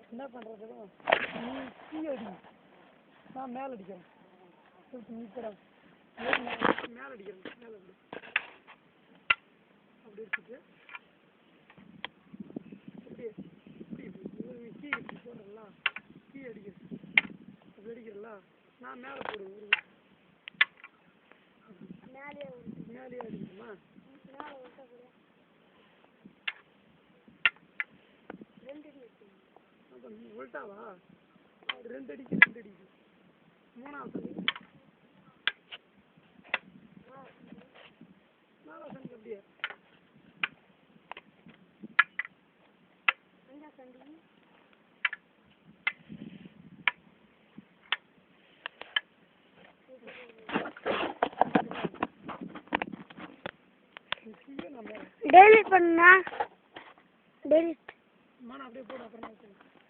என்ன பண்ணுறது நீ கீ அடி நான் மேலே அடிக்கிறேன் நீக்கிறேன் மேலே அடிக்கிறேன் மேலே அடி அப்படி இருக்குது இப்படி இப்படி கீ இப்படி போடுறல கீ அடிக்கிறேன் அப்படி அடிக்கிறல நான் மேலே போடுவேன் மேலே அடிக்கணுமா உள்டாவா ரெண்டு அடிக்கு மூணாவது நாலாவது அப்படியே டெலிட் பண்ணா டெலிட் அப்படியே போடு அப்புறம்